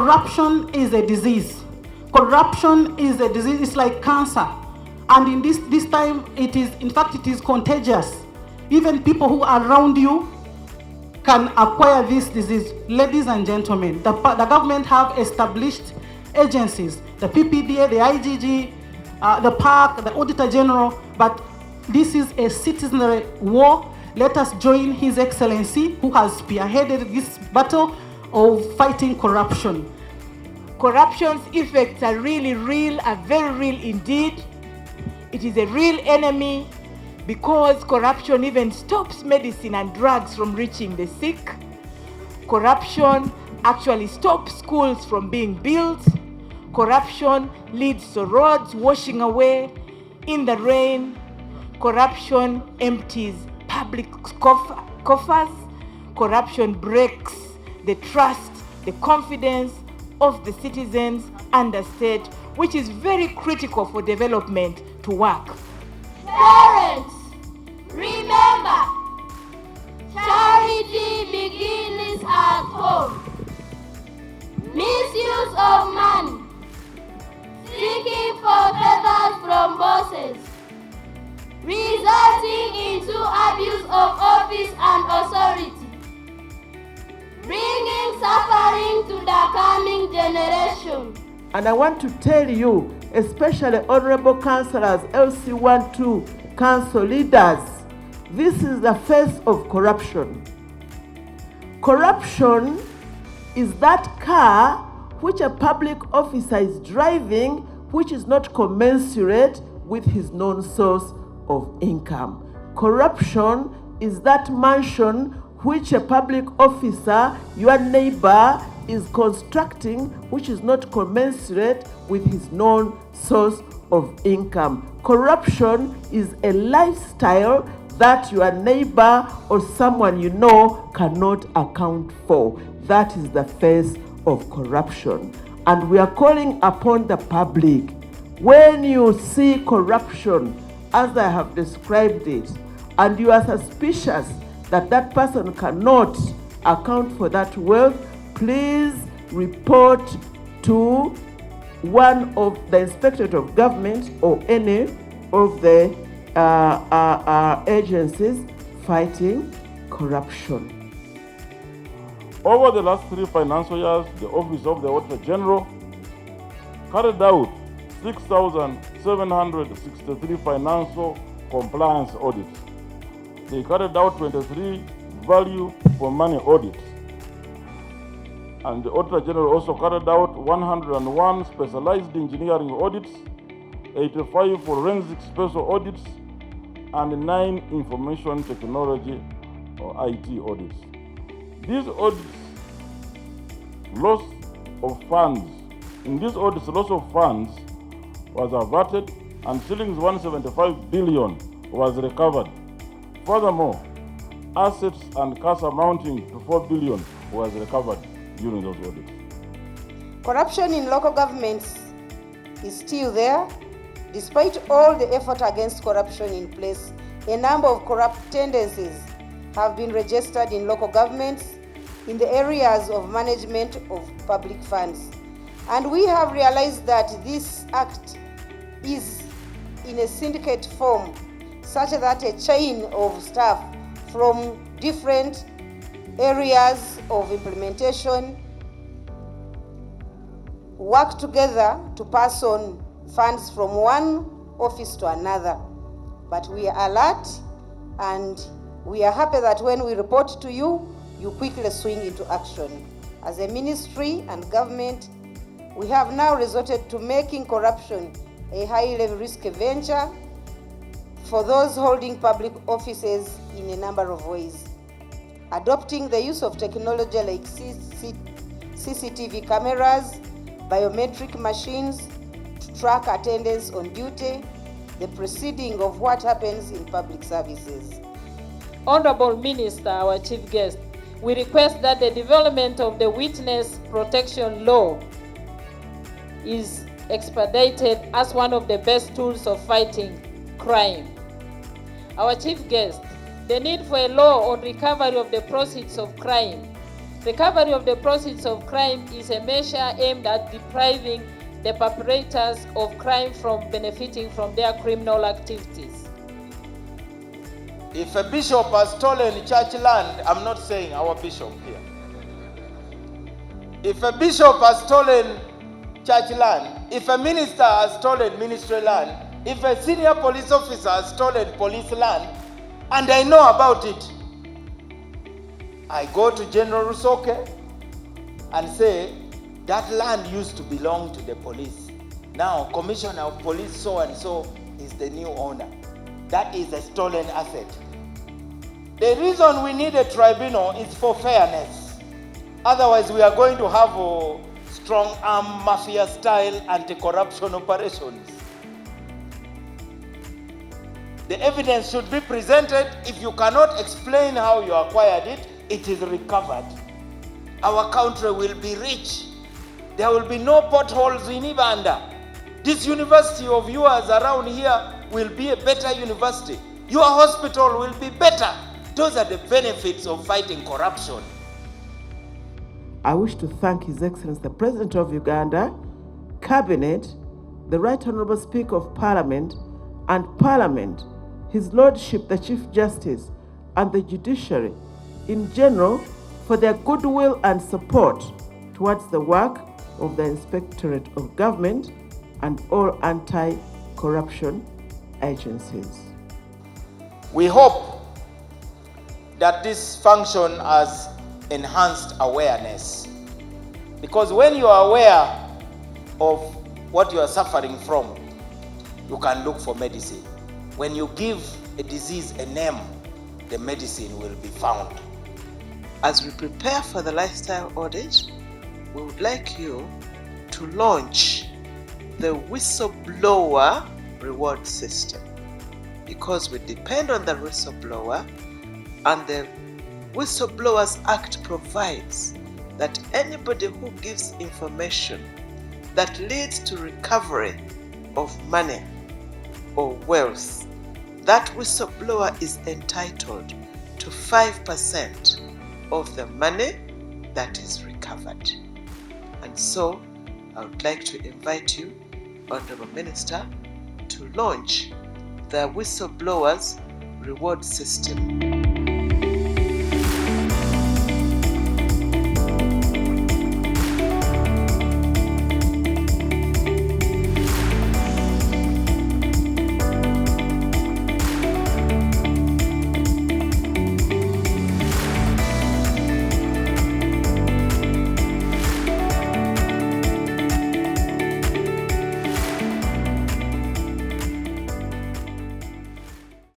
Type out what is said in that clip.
Corruption is a disease. Corruption is a disease. It's like cancer. And in this time, it is contagious. Even people who are around you can acquire this disease. Ladies and gentlemen, the government have established agencies, the PPDA, the IGG, the PARC, the Auditor General, but this is a citizenry war. Let us join His Excellency, who has spearheaded this battle of fighting corruption. Corruption's effects are really real, are very real indeed. It is a real enemy because corruption even stops medicine and drugs from reaching the sick. Corruption actually stops schools from being built. Corruption leads to roads washing away in the rain. Corruption empties public coffers. Corruption breaks the trust, the confidence of the citizens and the state, which is very critical for development to work. Parents, remember, charity begins at home. Misuse of money, seeking for favors from bosses, resulting into abuse of office and authority, bringing suffering to the coming generation. And I want to tell you, especially honorable councillors, LC12 council leaders, this is the face of corruption. Corruption is that car which a public officer is driving which is not commensurate with his known source of income. Corruption is that mansion which a public officer, your neighbor, is constructing, which is not commensurate with his known source of income. Corruption is a lifestyle that your neighbor or someone you know cannot account for. That is the face of corruption. And we are calling upon the public, when you see corruption as I have described it, and you are suspicious that that person cannot account for that wealth, please report to one of the Inspectorate of Government or any of the agencies fighting corruption. Over the last 3 financial years, the Office of the Auditor General carried out 6,763 financial compliance audits. They carried out 23 value for money audits. And the Auditor General also carried out 101 specialized engineering audits, 85 forensic special audits, and 9 information technology or IT audits. These audits, loss of funds. In these audits, loss of funds was averted and shillings 175 billion was recovered. Furthermore, assets and cash amounting to 4 billion was recovered during those audits. Corruption in local governments is still there. Despite all the effort against corruption in place, a number of corrupt tendencies have been registered in local governments in the areas of management of public funds. And we have realized that this act is in a syndicate form, such that a chain of staff from different areas of implementation work together to pass on funds from one office to another. But we are alert and we are happy that when we report to you, you quickly swing into action. As a ministry and government, we have now resorted to making corruption a high-level risk venture for those holding public offices in a number of ways. Adopting the use of technology like CCTV cameras, biometric machines to track attendance on duty, the proceeding of what happens in public services. Honorable Minister, our chief guest, we request that the development of the witness protection law is expedited as one of the best tools of fighting crime. Our chief guest, the need for a law on recovery of the proceeds of crime Recovery of the proceeds of crime is a measure aimed at depriving the perpetrators of crime from benefiting from their criminal activities. If a bishop has stolen church land, I'm not saying our bishop here. If a bishop has stolen church land, if a minister has stolen ministry land, if a senior police officer has stolen police land, and I know about it, I go to General Rusoke and say, that land used to belong to the police. Now, Commissioner of Police so-and-so is the new owner. That is a stolen asset. The reason we need a tribunal is for fairness. Otherwise, we are going to have a strong arm mafia-style anti-corruption operations. The evidence should be presented. If you cannot explain how you acquired it, it is recovered. Our country will be rich. There will be no potholes in Ibanda. This university of yours around here will be a better university. Your hospital will be better. Those are the benefits of fighting corruption. I wish to thank His Excellency the President of Uganda, Cabinet, the Right Honorable Speaker of Parliament, and Parliament, His Lordship the Chief Justice, and the Judiciary in general for their goodwill and support towards the work of the Inspectorate of Government and all anti-corruption agencies. We hope that this function has enhanced awareness, because when you are aware of what you are suffering from, you can look for medicine. When you give a disease a name, the medicine will be found. As we prepare for the lifestyle audit, we would like you to launch the whistleblower reward system, because we depend on the whistleblower, and the Whistleblowers Act provides that anybody who gives information that leads to recovery of money or wealth, that whistleblower is entitled to 5% of the money that is recovered. And so I would like to invite you, Honorable Minister, to launch the Whistleblowers Reward System.